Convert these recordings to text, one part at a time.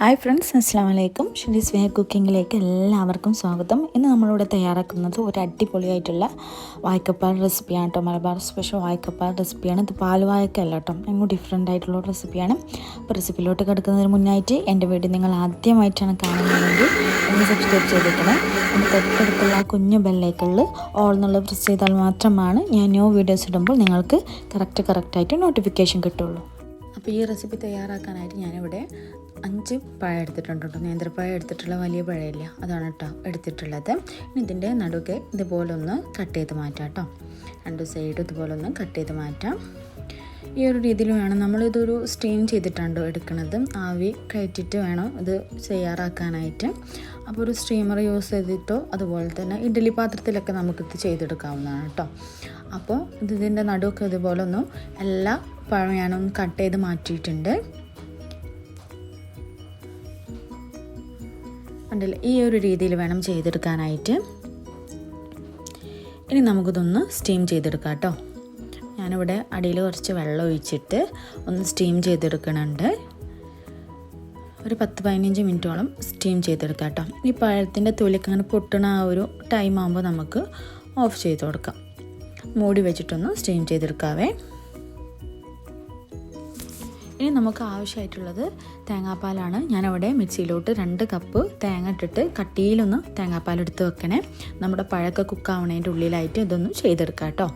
Hi friends, Assalamu alaikum. Sheri's way of cooking എല്ലാവർക്കും സ്വാഗതം. ഇന്ന് നമ്മളിവിടെ തയ്യാറാക്കുന്നത് ഒരു അടിപൊളിയായിട്ടുള്ള വാഴക്കപ്പാൽ റെസിപ്പിയാണ് കേട്ടോ. മലബാർ സ്പെഷ്യൽ വാഴക്കപ്പാൽ റെസിപ്പിയാണ്. ഇത് പാൽ വാഴക്കല്ല കേട്ടോ, ഞങ്ങൾ ഡിഫറെൻ്റ് ആയിട്ടുള്ള റെസിപ്പിയാണ്. അപ്പോൾ റെസിപ്പിയിലോട്ട് കിടക്കുന്നതിന് മുന്നായിട്ട് എൻ്റെ വീഡിയോ നിങ്ങൾ ആദ്യമായിട്ടാണ് കാണുന്നതെങ്കിൽ ഒന്ന് സബ്സ്ക്രൈബ് ചെയ്തിരിക്കണം. എൻ്റെ തൊട്ടടുത്തുള്ള കുഞ്ഞു ബെല്ലൈക്കണിൽ ഓൾ എന്നുള്ള പ്രസ് ചെയ്താൽ മാത്രമാണ് ഞാൻ ന്യൂ വീഡിയോസ് ഇടുമ്പോൾ നിങ്ങൾക്ക് കറക്റ്റായിട്ട് നോട്ടിഫിക്കേഷൻ കിട്ടുള്ളൂ. അപ്പോൾ ഈ റെസിപ്പി തയ്യാറാക്കാനായിട്ട് ഞാനിവിടെ 5 പഴം എടുത്തിട്ടുണ്ട് കേട്ടോ. നേന്ത്രപ്പഴം എടുത്തിട്ടുള്ള വലിയ പഴമില്ല, അതാണ് കേട്ടോ എടുത്തിട്ടുള്ളത്. ഇനി ഇതിൻ്റെ നടുക്കെ ഇതുപോലെ ഒന്ന് കട്ട് ചെയ്ത് മാറ്റാം കേട്ടോ. 2 സൈഡും ഇതുപോലെ ഒന്ന് കട്ട് ചെയ്ത് മാറ്റാം. ഈ ഒരു രീതിയിൽ വേണം, നമ്മളിതൊരു സ്റ്റീം ചെയ്തിട്ടാണ് എടുക്കുന്നത്. ആവി കയറ്റിയിട്ട് വേണം ഇത് തയ്യാറാക്കാനായിട്ട്. അപ്പോൾ ഒരു സ്റ്റീമർ യൂസ് ചെയ്തിട്ടോ അതുപോലെ തന്നെ ഇഡ്ഡലി പാത്രത്തിലൊക്കെ നമുക്കിത് ചെയ്തെടുക്കാവുന്നതാണ് കേട്ടോ. അപ്പോൾ ഇതിൻ്റെ നടുവൊക്കെ ഇതുപോലെ ഒന്ന് എല്ലാ പഴം ഞാനൊന്ന് കട്ട് ചെയ്ത് മാറ്റിയിട്ടുണ്ട്. ഉണ്ടല്ലേ, ഈ ഒരു രീതിയിൽ വേണം ചെയ്തെടുക്കാനായിട്ട്. ഇനി നമുക്കിതൊന്ന് സ്റ്റീം ചെയ്തെടുക്കാം കേട്ടോ. ഞാനിവിടെ അടിയിൽ കുറച്ച് വെള്ളം ഒഴിച്ചിട്ട് ഒന്ന് സ്റ്റീം ചെയ്തെടുക്കണുണ്ട്. ഒരു 10-15 മിനിറ്റോളം സ്റ്റീം ചെയ്തെടുക്കാം കേട്ടോ. ഈ പഴത്തിൻ്റെ തൊലിക്ക് അങ്ങനെ പൊട്ടണ ആ ഒരു ടൈം ആകുമ്പോൾ നമുക്ക് ഓഫ് ചെയ്ത് കൊടുക്കാം. മൂടി വെച്ചിട്ടൊന്ന് സ്റ്റീം ചെയ്തെടുക്കാവേ. ഇനി നമുക്ക് ആവശ്യമായിട്ടുള്ളത് തേങ്ങാപ്പാലാണ്. ഞാനവിടെ മിക്സിയിലോട്ട് 2 കപ്പ് തേങ്ങ ഇട്ടിട്ട് കട്ടിയിലൊന്ന് തേങ്ങാപ്പാൽ എടുത്ത് വെക്കണേ. നമ്മുടെ പഴമൊക്കെ കുക്കാവണതിൻ്റെ ഉള്ളിലായിട്ട് ഇതൊന്ന് ചെയ്തെടുക്കാം കേട്ടോ.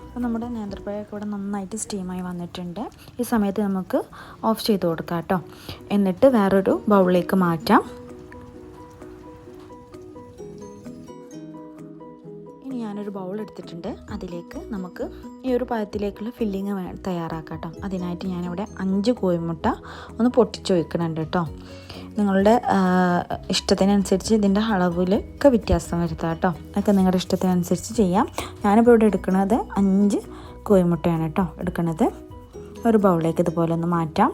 അപ്പോൾ നമ്മുടെ നേന്ത്രപ്പഴമൊക്കെ ഇവിടെ നന്നായിട്ട് സ്റ്റീമായി വന്നിട്ടുണ്ട്. ഈ സമയത്ത് നമുക്ക് ഓഫ് ചെയ്ത് കൊടുക്കാം കേട്ടോ. എന്നിട്ട് വേറൊരു ബൗളിലേക്ക് മാറ്റാം. ഞാനൊരു ബൗൾ എടുത്തിട്ടുണ്ട്. അതിലേക്ക് നമുക്ക് ഈ ഒരു പഴത്തിലേക്കുള്ള ഫില്ലിങ് തയ്യാറാക്കാം കേട്ടോ. അതിനായിട്ട് ഞാനിവിടെ 5 കോഴിമുട്ട ഒന്ന് പൊട്ടിച്ച് വയ്ക്കുന്നുണ്ട് കേട്ടോ. നിങ്ങളുടെ ഇഷ്ടത്തിനനുസരിച്ച് ഇതിൻ്റെ അളവിലൊക്കെ വ്യത്യാസം വരുത്താം കേട്ടോ. അതൊക്കെ നിങ്ങളുടെ ഇഷ്ടത്തിനനുസരിച്ച് ചെയ്യാം. ഞാനിപ്പോൾ ഇവിടെ എടുക്കുന്നത് 5 കോഴിമുട്ടയാണ് കേട്ടോ എടുക്കുന്നത്. ഒരു ബൗളിലേക്ക് ഇതുപോലെ ഒന്ന് മാറ്റാം.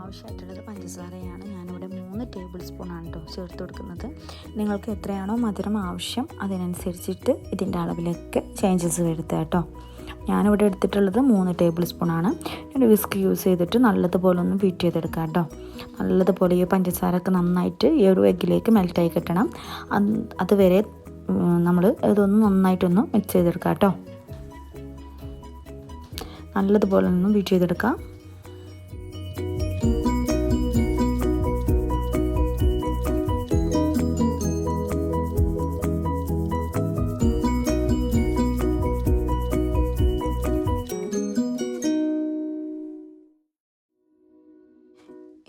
ആവശ്യമായിട്ടുള്ളത് പഞ്ചസാരയാണ്. ഞാനിവിടെ 3 ടേബിൾ സ്പൂണാണ് കേട്ടോ ചേർത്ത് കൊടുക്കുന്നത്. നിങ്ങൾക്ക് എത്രയാണോ മധുരം ആവശ്യം അതിനനുസരിച്ചിട്ട് ഇതിൻ്റെ അളവിലൊക്കെ ചേഞ്ചസ് വരുത്തുക കേട്ടോ. ഞാനിവിടെ എടുത്തിട്ടുള്ളത് 3 ടേബിൾ സ്പൂണാണ്. ഒരു വിസ്ക് യൂസ് ചെയ്തിട്ട് നല്ലതുപോലെ ഒന്ന് ബീറ്റ് ചെയ്തെടുക്കാം കേട്ടോ. നല്ലതുപോലെ ഈ പഞ്ചസാരയൊക്കെ നന്നായിട്ട് ഈ ഒരു എഗ്ഗിലേക്ക് മെൽറ്റായി കിട്ടണം. അതുവരെ നമ്മൾ ഇതൊന്ന് നന്നായിട്ടൊന്ന് മിക്സ് ചെയ്തെടുക്കാം കേട്ടോ. നല്ലതുപോലെ ഒന്ന് ബീറ്റ് ചെയ്തെടുക്കാം.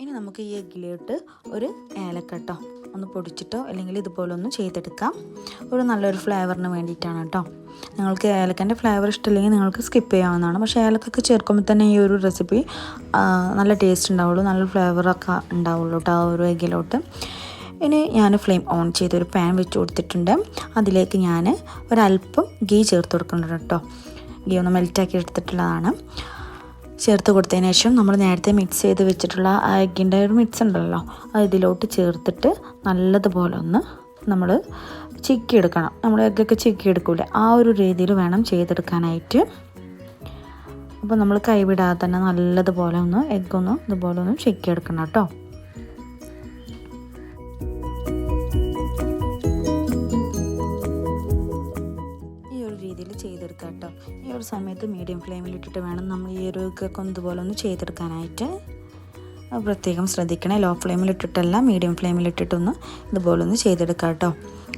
ഇനി നമുക്ക് ഈ എഗ്ഗിലോട്ട് ഒരു ഏലക്കട്ടോ ഒന്ന് പൊടിച്ചിട്ടോ അല്ലെങ്കിൽ ഇതുപോലെ ഒന്ന് ചെയ്തെടുക്കാം. ഒരു നല്ലൊരു ഫ്ലേവറിന് വേണ്ടിയിട്ടാണ് കേട്ടോ. നിങ്ങൾക്ക് ഏലക്കൻ്റെ ഫ്ലേവർ ഇഷ്ടമില്ലെങ്കിൽ നിങ്ങൾക്ക് സ്കിപ്പ് ചെയ്യാവുന്നതാണ്. പക്ഷേ ഏലക്കൊക്കെ ചേർക്കുമ്പോൾ തന്നെ ഈ ഒരു റെസിപ്പി നല്ല ടേസ്റ്റ് ഉണ്ടാവുള്ളൂ, നല്ല ഫ്ലേവറൊക്കെ ഉണ്ടാവുള്ളൂ കേട്ടോ ആ ഒരു എഗ്ഗിലോട്ട്. ഇനി ഞാൻ ഫ്ലെയിം ഓൺ ചെയ്ത് ഒരു പാൻ വെച്ച് കൊടുത്തിട്ടുണ്ട്. അതിലേക്ക് ഞാൻ ഒരല്പം ഗീ ചേർത്ത് കൊടുക്കുന്നുണ്ട് കേട്ടോ. ഗീ ഒന്ന് മെൽറ്റാക്കി എടുത്തിട്ടുള്ളതാണ്. ചേർത്ത് കൊടുത്തതിന് ശേഷം നമ്മൾ നേരത്തെ മിക്സ് ചെയ്ത് വെച്ചിട്ടുള്ള ആ എഗ്ഗിൻ്റെ ഒരു മിക്സ് ഉണ്ടല്ലോ, അത് ഇതിലോട്ട് ചേർത്തിട്ട് നല്ലതുപോലെ ഒന്ന് നമ്മൾ ചിക്കിയെടുക്കണം. നമ്മൾ എഗ്ഗൊക്കെ ചിക്കിയെടുക്കില്ല, ആ ഒരു രീതിയിൽ വേണം ചെയ്തെടുക്കാനായിട്ട്. അപ്പോൾ നമ്മൾ കൈവിടാതെ തന്നെ നല്ലതുപോലെ ഒന്ന് എഗ്ഗൊന്ന് ഇതുപോലെ ഒന്ന് ചിക്കിയെടുക്കണം കേട്ടോ. ചെയ്തെടുക്കാം കേട്ടോ. ഈ ഒരു സമയത്ത് മീഡിയം ഫ്ലെയിമിലിട്ടിട്ട് വേണം നമ്മൾ ഈ ഒരു എഗ്ഗൊക്കെ ഇതുപോലെ ഒന്ന് ചെയ്തെടുക്കാനായിട്ട്. പ്രത്യേകം ശ്രദ്ധിക്കണേ, ലോ ഫ്ലെയിമിലിട്ടിട്ടല്ല മീഡിയം ഫ്ലെയിമിലിട്ടിട്ടൊന്ന് ഇതുപോലെ ഒന്ന് ചെയ്തെടുക്കാം കേട്ടോ.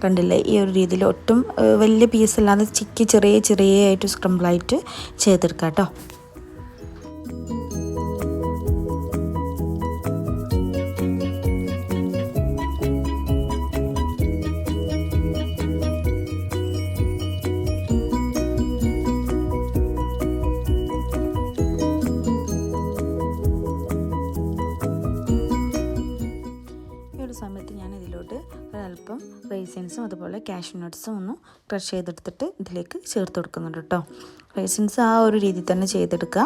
കണ്ടില്ലേ, ഈ ഒരു രീതിയിൽ ഒട്ടും വലിയ പീസല്ലാതെ ചിക്കി ചെറിയ സ്ക്രംബിളായിട്ട് ചെയ്തെടുക്കാം കേട്ടോ. സമയത്ത് ഞാൻ ഇതിലോട്ട് ഒരല്പം റൈസിൻസും അതുപോലെ കാഷ്യൂ നട്ട്സും ഒന്ന് ക്രഷ് ചെയ്തെടുത്തിട്ട് ഇതിലേക്ക് ചേർത്ത് കൊടുക്കുന്നുണ്ട് കേട്ടോ. റൈസിൻസ് ആ ഒരു രീതിയിൽ തന്നെ ചെയ്തെടുക്കുക.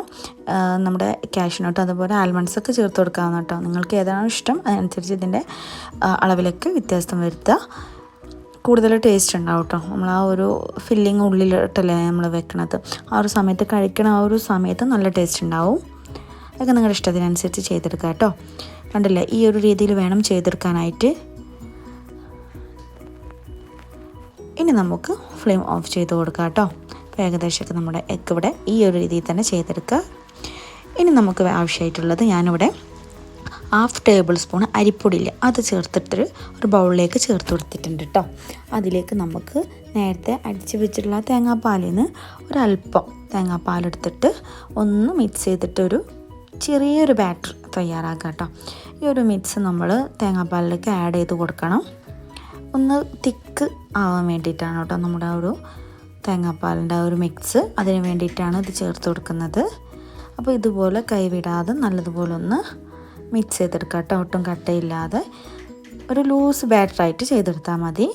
നമ്മുടെ കാഷ്യൂ നട്ട് അതുപോലെ ആൽമണ്ട്സ് ഒക്കെ ചേർത്ത് കൊടുക്കാവുന്ന കേട്ടോ. നിങ്ങൾക്ക് ഏതാണോ ഇഷ്ടം അതിനനുസരിച്ച് ഇതിൻ്റെ അളവിലേക്ക് വ്യത്യാസം വരുത്തുക. കൂടുതൽ ടേസ്റ്റ് ഉണ്ടാവും കേട്ടോ. നമ്മൾ ആ ഒരു ഫില്ലിങ് ഉള്ളിലിട്ടല്ലേ നമ്മൾ വെക്കണത്. ആ ഒരു സമയത്ത് കഴിക്കണ ആ ഒരു സമയത്ത് നല്ല ടേസ്റ്റ് ഉണ്ടാവും. അതൊക്കെ നിങ്ങളുടെ ഇഷ്ടത്തിനനുസരിച്ച് ചെയ്തെടുക്കുക കേട്ടോ. കണ്ടില്ലേ, ഈ ഒരു രീതിയിൽ വേണം ചെയ്തെടുക്കാനായിട്ട്. ഇനി നമുക്ക് ഫ്ലെയിം ഓഫ് ചെയ്ത് കൊടുക്കാം കേട്ടോ. അപ്പോൾ ഏകദേശമൊക്കെ നമ്മുടെ എഗ്ഗ് ഇവിടെ ഈ ഒരു രീതിയിൽ തന്നെ ചെയ്തെടുക്കുക. ഇനി നമുക്ക് ആവശ്യമായിട്ടുള്ളത് ഞാനിവിടെ 1/2 ടേബിൾ സ്പൂൺ അരിപ്പൊടിയില്ല അത് ചേർത്തിട്ട് ഒരു ബൗളിലേക്ക് ചേർത്ത് കൊടുത്തിട്ടുണ്ട് കേട്ടോ. അതിലേക്ക് നമുക്ക് നേരത്തെ അടിച്ച് വെച്ചിട്ടുള്ള തേങ്ങാപ്പാലിൽ നിന്ന് ഒരല്പം തേങ്ങാപ്പാലെടുത്തിട്ട് ഒന്ന് മിക്സ് ചെയ്തിട്ടൊരു ചെറിയൊരു ബാറ്റർ തയ്യാറാക്കുക കേട്ടോ. ഈ ഒരു മിക്സ് നമ്മൾ തേങ്ങാപ്പാലിലേക്ക് ആഡ് ചെയ്ത് കൊടുക്കണം. ഒന്ന് തിക്ക് ആവാൻ വേണ്ടിയിട്ടാണ് കേട്ടോ നമ്മുടെ ആ ഒരു തേങ്ങാപ്പാലിൻ്റെ ആ ഒരു മിക്സ്. അതിന് വേണ്ടിയിട്ടാണ് ഇത് ചേർത്ത് കൊടുക്കുന്നത്. അപ്പോൾ ഇതുപോലെ കൈവിടാതെ നല്ലതുപോലെ ഒന്ന് മിക്സ് ചെയ്തെടുക്കുക കേട്ടോ. ഒട്ടും കട്ടയില്ലാതെ ഒരു ലൂസ് ബാറ്ററായിട്ട് ചെയ്തെടുത്താൽ മതി.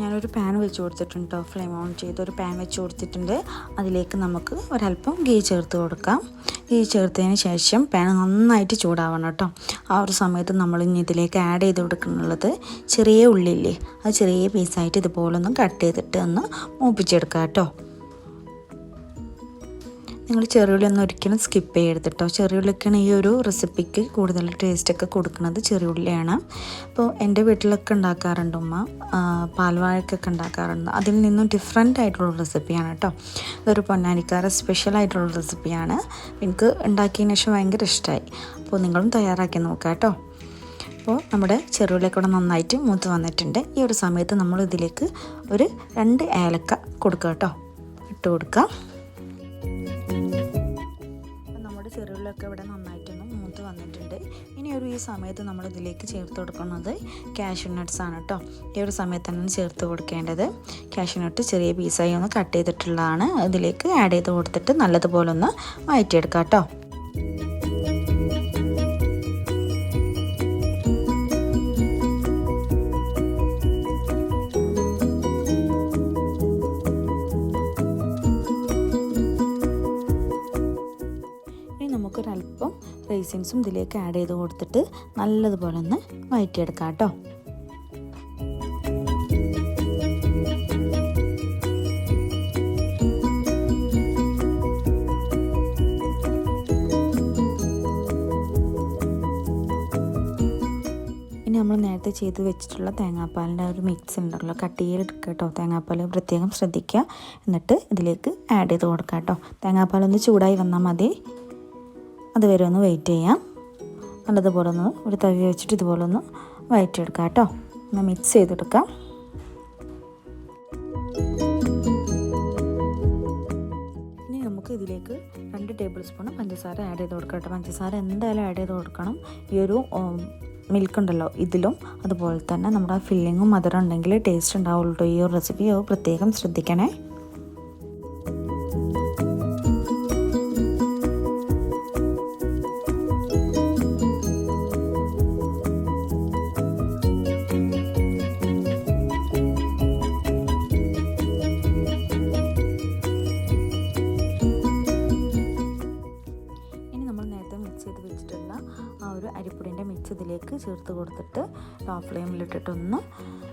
ഞാനൊരു പാൻ വെച്ച് കൊടുത്തിട്ടുണ്ട്. ഫ്ലെയിം ഓൺ ചെയ്ത് ഒരു പാൻ വെച്ച് കൊടുത്തിട്ടുണ്ട്. അതിലേക്ക് നമുക്ക് ഒരല്പം ഗീ ചേർത്ത് കൊടുക്കാം. ഗീ ചേർത്തതിന് ശേഷം പാൻ നന്നായിട്ട് ചൂടാവണം കേട്ടോ. ആ ഒരു സമയത്ത് നമ്മൾ ഇനി ഇതിലേക്ക് ആഡ് ചെയ്ത് കൊടുക്കുന്നുള്ളത് ചെറിയ ഉള്ളില്ലേ, അത് ചെറിയ പീസായിട്ട് ഇതുപോലെ ഒന്ന് കട്ട് ചെയ്തിട്ട് ഒന്ന് മൂപ്പിച്ചെടുക്കുക കേട്ടോ. നിങ്ങൾ ചെറിയുള്ളി ഒന്നും ഒരിക്കലും സ്കിപ്പ് ചെയ്യരുത് കേട്ടോ. ചെറിയുള്ളിക്കാണ് ഈ ഒരു റെസിപ്പിക്ക് കൂടുതൽ ടേസ്റ്റൊക്കെ കൊടുക്കുന്നത് ചെറിയുള്ളിയാണ്. അപ്പോൾ എൻ്റെ വീട്ടിലൊക്കെ ഉണ്ടാക്കാറുണ്ട് ഉമ്മ, പാൽവാഴക്കൊക്കെ ഉണ്ടാക്കാറുണ്ട്. അതിൽ നിന്നും ഡിഫറെൻ്റ് ആയിട്ടുള്ള റെസിപ്പിയാണ് കേട്ടോ. ഇതൊരു പൊന്നാനിക്കാര സ്പെഷ്യലായിട്ടുള്ള റെസിപ്പിയാണ്. എനിക്ക് ഉണ്ടാക്കിയതിന് ശേഷം ഭയങ്കര ഇഷ്ടമായി. അപ്പോൾ നിങ്ങളും തയ്യാറാക്കി നോക്കുക കേട്ടോ. അപ്പോൾ നമ്മുടെ ചെറുള്ളിയൊക്കെ ഇവിടെ നന്നായിട്ട് മൂത്ത് വന്നിട്ടുണ്ട്. ഈ ഒരു സമയത്ത് നമ്മൾ ഇതിലേക്ക് ഒരു 2 ഏലക്ക കൊടുക്കുക കേട്ടോ, ഇട്ട് കൊടുക്കുക. ചെറുള്ളിയൊക്കെ ഇവിടെ നന്നായിട്ടൊന്ന് മൂത്ത് വന്നിട്ടുണ്ട്. ഇനി ഈ സമയത്ത് നമ്മൾ ഇതിലേക്ക് ചേർത്ത് കൊടുക്കുന്നത് കാഷ്യൂ നട്ട്സ് ആണ് കേട്ടോ. ഈ ഒരു സമയത്ത് തന്നെ ചേർത്ത് കൊടുക്കേണ്ടത്. കാഷ്യൂ നട്ട് ചെറിയ പീസായി ഒന്ന് കട്ട് ചെയ്തിട്ടുള്ളതാണ്. ഇതിലേക്ക് ആഡ് ചെയ്ത് കൊടുത്തിട്ട് നല്ലതുപോലെ ഒന്ന് വഴറ്റിയെടുക്കാം കേട്ടോ. നമുക്കൊരല്പം റൈസിൻസും ഇതിലേക്ക് ആഡ് ചെയ്ത് കൊടുത്തിട്ട് നല്ലതുപോലെ ഒന്ന് വഴറ്റിയെടുക്കാം കേട്ടോ. ഇനി നമ്മൾ നേരത്തെ ചെയ്ത് വെച്ചിട്ടുള്ള തേങ്ങാപ്പാലിൻ്റെ ഒരു മിക്സ് ഉണ്ടല്ലോ, കട്ടിയിലെടുക്കുക കേട്ടോ. തേങ്ങാപ്പാൽ പ്രത്യേകം ശ്രദ്ധിക്കുക. എന്നിട്ട് ഇതിലേക്ക് ആഡ് ചെയ്ത് കൊടുക്കാം കേട്ടോ. തേങ്ങാപ്പാലൊന്ന് ചൂടായി വന്നാൽ മതി. അതുവരെ ഒന്ന് വെയിറ്റ് ചെയ്യാം. നല്ലതുപോലെ ഒന്ന് ഒരു തവി വെച്ചിട്ട് ഇതുപോലെ ഒന്ന് വഴറ്റിയെടുക്കാം കേട്ടോ. ഒന്ന് മിക്സ് ചെയ്തെടുക്കാം. ഇനി നമുക്ക് ഇതിലേക്ക് 2 ടേബിൾ സ്പൂൺ പഞ്ചസാര ആഡ് ചെയ്ത് കൊടുക്കാം കേട്ടോ. പഞ്ചസാര എന്തായാലും ആഡ് ചെയ്ത് കൊടുക്കണം. ഈ ഒരു മിൽക്ക് ഉണ്ടല്ലോ ഇതിലും അതുപോലെ തന്നെ നമ്മുടെ ഫില്ലിങ്ങും മധുരം ഉണ്ടെങ്കിൽ ടേസ്റ്റ് ഉണ്ടാവുള്ളൂ കേട്ടോ. ഈ ഒരു റെസിപ്പി പ്രത്യേകം ശ്രദ്ധിക്കണേ. ആ ഒരു അരിപ്പൊടിൻ്റെ മിക്സ് ഇതിലേക്ക് ചേർത്ത് കൊടുത്തിട്ട് ലോ ഫ്ലെയിമിലിട്ടിട്ടൊന്ന്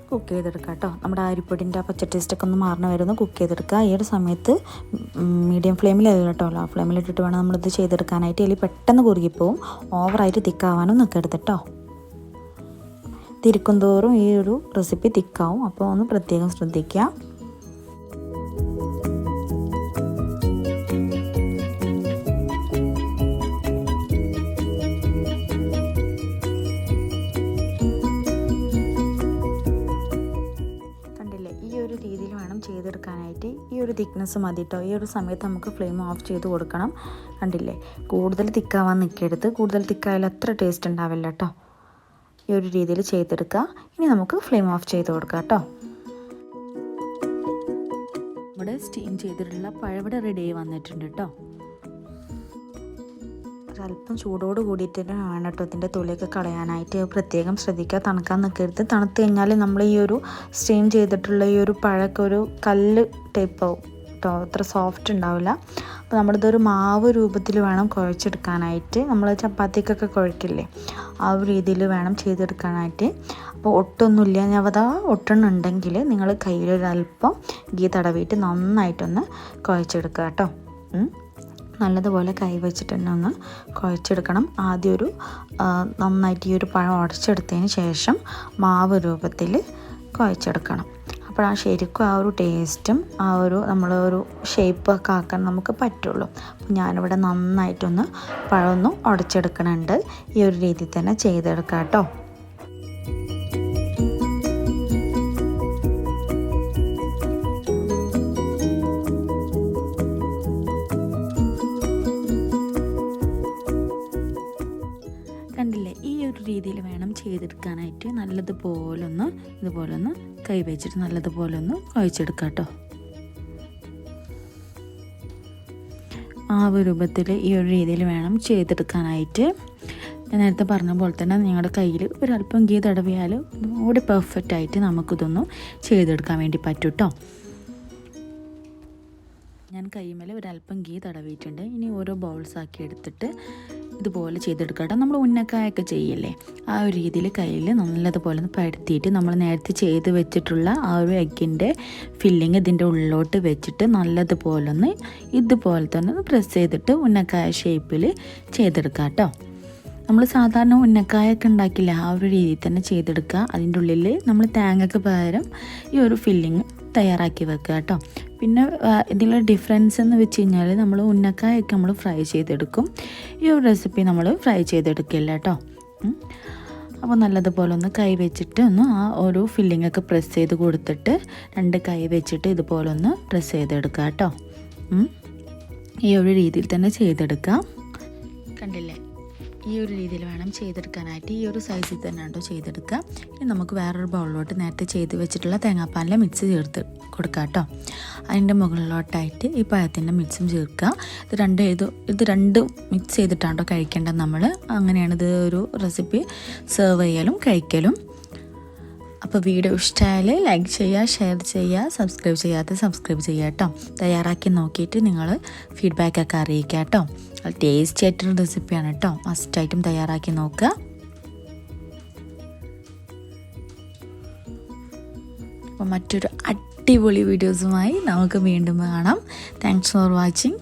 കുക്ക് ചെയ്തെടുക്കുക കേട്ടോ. നമ്മുടെ അരിപ്പൊടിൻ്റെ പച്ച ടേസ്റ്റൊക്കെ ഒന്ന് മാറണ വരെ ഒന്ന് കുക്ക് ചെയ്തെടുക്കുക. ഈ ഒരു സമയത്ത് മീഡിയം ഫ്ലെയിമിലല്ല കേട്ടോ, ലോ ഫ്ലെയിമിലിട്ടിട്ട് വേണം നമ്മളിത് ചെയ്തെടുക്കാനായിട്ട്. ഇതിൽ പെട്ടെന്ന് കുറുകിപ്പോവും. ഓവറായിട്ട് തിക്കാവാനും നിൽക്കരുത് കേട്ടോ. തിരിക്കും തോറും ഈ ഒരു റെസിപ്പി തിക്കാവും. അപ്പോൾ ഒന്ന് പ്രത്യേകം ശ്രദ്ധിക്കുക. രീതിയിൽ വേണം ചെയ്തെടുക്കാനായിട്ട്. ഈ ഒരു തിക്നെസ് മതി കേട്ടോ. ഈ ഒരു സമയത്ത് നമുക്ക് ഫ്ലെയിം ഓഫ് ചെയ്ത് കൊടുക്കണം. കണ്ടില്ലേ, കൂടുതൽ തിക്കാവാൻ നിൽക്കരുത്. കൂടുതൽ തിക്കായാലും അത്ര ടേസ്റ്റ് ഉണ്ടാവില്ല കേട്ടോ. ഈ ഒരു രീതിയിൽ ചെയ്തെടുക്കുക. ഇനി നമുക്ക് ഫ്ലെയിം ഓഫ് ചെയ്ത് കൊടുക്കാം കേട്ടോ. നമ്മുടെ സ്റ്റീം ചെയ്തിട്ടുള്ള പഴവട റെഡി ആയി വന്നിട്ടുണ്ട് കേട്ടോ. ഒരല്പം ചൂടോട് കൂടിയിട്ട് വേണം കേട്ടോ ഇതിൻ്റെ തൊലിയൊക്കെ കളയാനായിട്ട്. പ്രത്യേകം ശ്രദ്ധിക്കുക, തണുക്കാൻ നിൽക്കരുത്. തണുത്ത് കഴിഞ്ഞാൽ നമ്മൾ ഈ ഒരു സ്റ്റീം ചെയ്തിട്ടുള്ള ഈ ഒരു പഴമൊക്കെ ഒരു കല്ല് ടൈപ്പ് ആവും കേട്ടോ, അത്ര സോഫ്റ്റ് ഉണ്ടാവില്ല. അപ്പോൾ നമ്മളിതൊരു മാവ് രൂപത്തിൽ വേണം കുഴച്ചെടുക്കാനായിട്ട്. നമ്മൾ ചപ്പാത്തിക്കൊക്കെ കുഴക്കില്ലേ, ആ ഒരു രീതിയിൽ വേണം ചെയ്തെടുക്കാനായിട്ട്. അപ്പോൾ ഒട്ടൊന്നുമില്ല, ഞാൻ അതാ ഒട്ടണുണ്ടെങ്കിൽ നിങ്ങൾ കയ്യിലൊരല്പം ഗീ തടവിയിട്ട് നന്നായിട്ടൊന്ന് കുഴച്ചെടുക്കുക കേട്ടോ. നല്ലതുപോലെ കൈ വെച്ചിട്ട് തന്നെ ഒന്ന് കുഴച്ചെടുക്കണം. ആദ്യം ഒരു നന്നായിട്ട് ഈ ഒരു പഴം ഉടച്ചെടുത്തതിന് ശേഷം മാവ് രൂപത്തിൽ കുഴച്ചെടുക്കണം. അപ്പോൾ ആ ശരിക്കും ആ ഒരു ടേസ്റ്റും ആ ഒരു നമ്മളൊരു ഷേപ്പൊക്കെ ആക്കാൻ നമുക്ക് പറ്റുള്ളൂ. അപ്പോൾ ഞാനിവിടെ നന്നായിട്ടൊന്ന് പഴമൊന്നും ഉടച്ചെടുക്കണുണ്ട്. ഈ ഒരു രീതിയിൽ തന്നെ ചെയ്തെടുക്കാം കേട്ടോ. കണ്ടില്ലേ, ഈ ഒരു രീതിയിൽ വേണം ചെയ്തെടുക്കാനായിട്ട്. നല്ലതുപോലൊന്ന് ഇതുപോലൊന്ന് കൈ വെച്ചിട്ട് നല്ലതുപോലൊന്ന് കുഴച്ചെടുക്കാം കേട്ടോ. ആ രൂപത്തിൽ ഈ ഒരു രീതിയിൽ വേണം ചെയ്തെടുക്കാനായിട്ട്. ഞാൻ നേരത്തെ പറഞ്ഞ പോലെ തന്നെ നിങ്ങളുടെ കയ്യിൽ ഒരല്പം ഗീ തടവിയാൽ ഒന്നുകൂടി പെർഫെക്റ്റായിട്ട് നമുക്കിതൊന്നും ചെയ്തെടുക്കാൻ വേണ്ടി പറ്റും കേട്ടോ. ഞാൻ കൈമേൽ ഒരല്പം ഗീ തടവിയിട്ടുണ്ട്. ഇനി ഓരോ ബൗൾസാക്കി എടുത്തിട്ട് ഇതുപോലെ ചെയ്തെടുക്കട്ടെ. നമ്മൾ ഉന്നക്കായൊക്കെ ചെയ്യില്ലേ, ആ ഒരു രീതിയിൽ കയ്യിൽ നല്ലതുപോലെ ഒന്ന് പരത്തിയിട്ട് നമ്മൾ നേരത്തെ ചെയ്ത് വെച്ചിട്ടുള്ള ആ ഒരു എഗ്ഗിൻ്റെ ഫില്ലിങ് ഇതിൻ്റെ ഉള്ളിലോട്ട് വെച്ചിട്ട് നല്ലതുപോലെ ഒന്ന് ഇതുപോലെ തന്നെ ഒന്ന് പ്രസ് ചെയ്തിട്ട് ഉന്നക്കായ ഷേപ്പിൽ ചെയ്തെടുക്കാം കേട്ടോ. നമ്മൾ സാധാരണ ഉന്നക്കായൊക്കെ ഉണ്ടാക്കില്ല, ആ ഒരു രീതിയിൽ തന്നെ ചെയ്തെടുക്കുക. അതിൻ്റെ ഉള്ളിൽ നമ്മൾ തേങ്ങയ്ക്ക് പകരം ഈ ഒരു ഫില്ലിങ് തയ്യാറാക്കി വെക്കുക കേട്ടോ. പിന്നെ ഇതിലുള്ള ഡിഫറൻസ് എന്ന് വെച്ച് കഴിഞ്ഞാൽ നമ്മൾ ഉന്നക്കായൊക്കെ നമ്മൾ ഫ്രൈ ചെയ്തെടുക്കും, ഈ ഒരു റെസിപ്പി നമ്മൾ ഫ്രൈ ചെയ്തെടുക്കില്ല കേട്ടോ. അപ്പോൾ നല്ലതുപോലെ ഒന്ന് കൈ വെച്ചിട്ട് ഒന്ന് ആ ഒരു ഫില്ലിങ്ങൊക്കെ പ്രസ് ചെയ്ത് കൊടുത്തിട്ട് 2 കൈ വെച്ചിട്ട് ഇതുപോലെ ഒന്ന് പ്രസ് ചെയ്തെടുക്കുക കേട്ടോ. ഈ ഒരു രീതിയിൽ തന്നെ ചെയ്തെടുക്കാം. കണ്ടില്ലേ, ഈ ഒരു രീതിയിൽ വേണം ചെയ്തെടുക്കാനായിട്ട്. ഈ ഒരു സൈസിൽ തന്നെ കേട്ടോ ചെയ്തെടുക്കുക. ഇനി നമുക്ക് വേറൊരു ബൗളിലോട്ട് നേരത്തെ ചെയ്ത് വെച്ചിട്ടുള്ള തേങ്ങാപ്പാലിലെ മിക്സ് ചേർത്ത് കൊടുക്കുക കേട്ടോ. അതിൻ്റെ മുകളിലോട്ടായിട്ട് ഈ പഴത്തിൻ്റെ മിക്സും ചേർക്കുക. ഇത് രണ്ടും മിക്സ് ചെയ്തിട്ടാണോ കഴിക്കേണ്ടത് നമ്മൾ. അങ്ങനെയാണ് ഇത് ഒരു റെസിപ്പി സെർവ് ചെയ്യലും കഴിക്കലും. അപ്പോൾ വീഡിയോ ഇഷ്ടമായാൽ ലൈക്ക് ചെയ്യുക, ഷെയർ ചെയ്യുക, സബ്സ്ക്രൈബ് സബ്സ്ക്രൈബ് ചെയ്യുക കേട്ടോ. തയ്യാറാക്കി നോക്കിയിട്ട് നിങ്ങൾ ഫീഡ്ബാക്കൊക്കെ അറിയിക്കുക കേട്ടോ. ടേസ്റ്റി ആയിട്ടൊരു റെസിപ്പിയാണ് കേട്ടോ, മസ്റ്റായിട്ടും തയ്യാറാക്കി നോക്കുക. അപ്പോൾ മറ്റൊരു അടിപൊളി വീഡിയോസുമായി നമുക്ക് വീണ്ടും കാണാം. Thanks for watching.